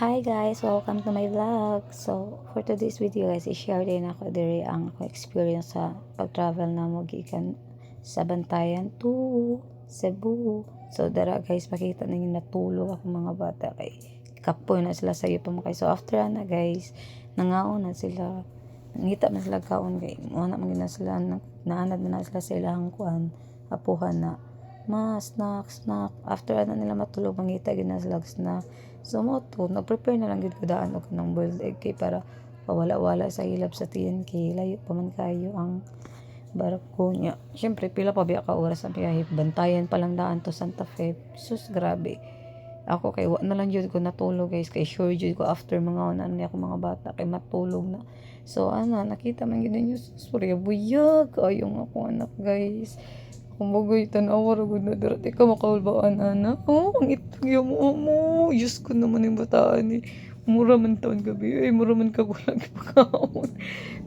Hi guys, welcome to my vlog. So, for today's video guys, i-share din ako diri ang ako experience sa pag-travel na mo gikan sa Bantayan to Cebu. So, dara guys, makita ninyo natulog ako mga bata kay kapoy na sila sa iyo pa makay. So, after na guys, nangaon na sila. Nangita man sila kaon kay mo na man sila naanad na sila sa ilang kuan apuhan na snack. After nila matulog, mangita gid na sila snack. So mo to, nag-prepare na lang gid ko daan og ng boiled egg kay para pawala-wala sa hilab sa TNK. Layo pa man kayo ang barko niya. Syempre pila pa biya ka oras ang biyahe. Bantayan pa lang daan to Santa Fe. Sus grabe. Ako kay wa na lang jud ko natulog guys, kay sure jud ko after mga ano ako mga bata kay matulog na. So nakita man gid ninyo surya buyag ayong ako anak guys. Kumbaga tanawa ra gud na dira ka makaulbaan ana. Oh, ang itag mo. Diyos ko naman yung bataan mura man taon gabi. Ay, mura man ka kulang pagkaon.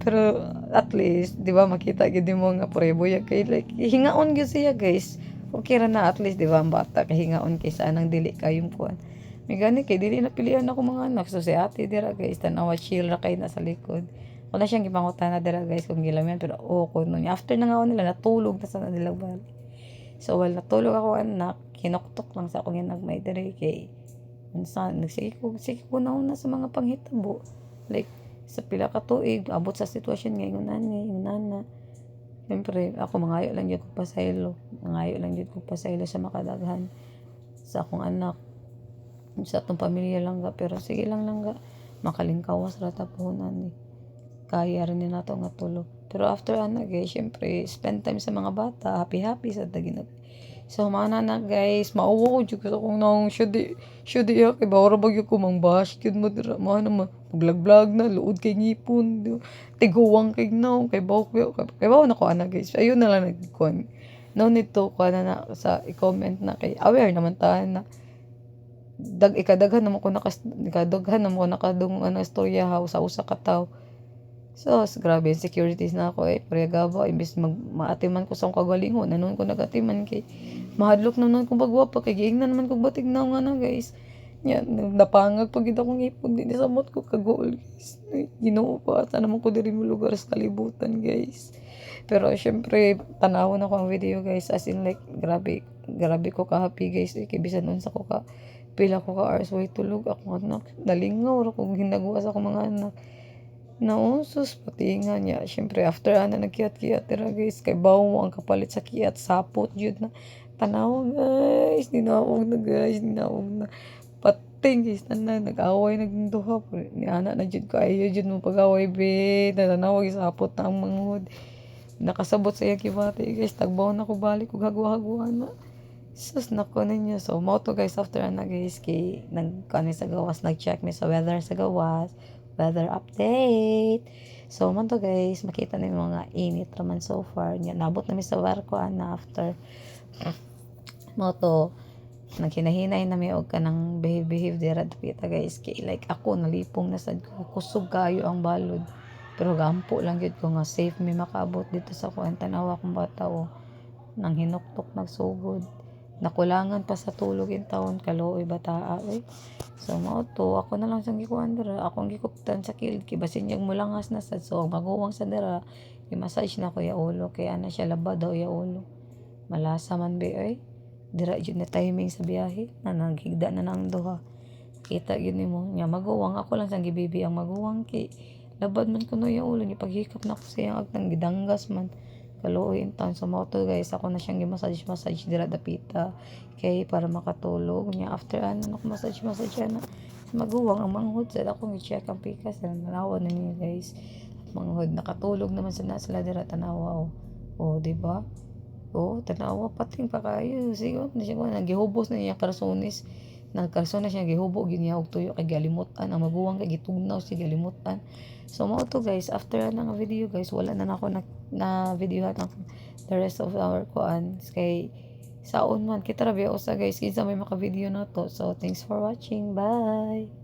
Pero at least, di ba, makita gid mo nga prebo ya kay like hingaon gyud siya guys. Okay ra na at least di ba ang bata kay hingaon kay sa anang dili kayong kuan. May gani kay dili na pilian ako mga anak. So si ate dira guys tanawa chill ra kay na sa likod. Wala siyang gipangutana dira guys kung gilamen pero kuno niya after na nga nila natulog na sa nila bali. So while natulog ako anak, kinuktok lang sa akong ginagmay diri kay minsan sige ko na sa mga panghitabo. Like sa pila ka tuig abot sa sitwasyon ngayon yung nana. Siyempre ako mangayo lang jud ko pasaylo. Mangayo lang jud ko pasaylo sa makadaghan sa akong anak. Sa atong pamilya lang ga pero sige lang ga makalingkawas ra ta puhunan kaya rin nato nga tulog. Pero after guys, syempre spend time sa mga bata, happy sa daginag. So mana na guys, mauwo ko jud ko kung nang syudi ya kay bawra bagyo ko mang bash gyud mo dira mo na vlog na luod kay ngipon. Tiguwang kay naw kay bawo na ko guys. Ayun na lang nagkuan. No need to kuan na sa i-comment na kay aware naman ta na ikadaghan naman ko nakadung istorya sa usa ka tawo. So, grabe, insecurities na ako Parehagaba, imbes maatiman ko sa akong kagalingon. Nanon ko nagatiman kay mahadlok naman kong pagwapa. Kay giingnan naman kong batig na nga guys. Yan, napangag pag akong ipon. Hindi sa mot ko kagool guys. Ginoo pa. Ata naman ko diri mo lugar sa kalibutan guys. Pero syempre, tanawon ako ang video guys. As in like, grabe ko ka-happy guys. Kay bisan nun sa ko ka, pila ko ka hours way tulog. Ako anak, dalingaw. Kung ginagawa sa akong mga anak. Nausos pati nga niya. Siyempre, after nagkiyat-kiyat tira guys. Kay bawo mo ang kapalit sa kiyat. Sapot yun na. Tanaw guys. Ninawag na. Pating guys. Nag-away nagduha. Ni anak na jud ko. Ayaw jud mo pag-away be. Nanawag sapot na ang manghod. Nakasabot sa iya kibati guys. Tagbaw na ko balik. Kung hagwa-hagwa na. Sus nako ninyo. So, mo to guys after guys. Kay nagkani sa gawas. Nag-check mi sa weather sa gawas. Weather update. So, man to guys, makita na yung mga init naman so far. Nabot namin sa barko after mo to, naghinahinay na may og ka ng behave dira dapita guys. Kay like ako, nalipong na sad ko. Kusog kayo ang balod. Pero gampo lang yun ko nga safe may makaabot dito sa kuan tanawa kong bata nang hinuktok nagsugod. Nakulangan pa sa tulog in taon kaluoy bataa so mao to ako na lang sang gikuan dira akong gikuptan sa kilid kay basin yang mulangas na sad so maguwang sa dira i-massage na ko ya ulo kay ana siya labad daw ya ulo malasa man be dira jud na timing sa biyahe na naghigda na nang duha kita gyud nimo nya maguwang ako lang sang gibibi ang maguwang kay labad man kuno ya ulo ni paghikap na ko sa iyang agtang gidanggas man kaluoy in town sa moto guys ako na siyang gi-massage dira dapita kay para makatulog niya after ako massage na maguwang ang manghod sa akong i-check ang pikas na nanawa na niya guys manghod nakatulog naman sila dira tanawa di ba tanawa pating pa kayo sigo na siya nagihubos na niya karsones nagkarson na siya gihubo ginya og tuyo kay galimutan ang maguwang kay gitugnaw siya galimutan so mo to guys after nga video guys wala na ako na video ang the rest of our kuan kay saon man kita ra biya usa guys kinsa may maka video na to so thanks for watching bye.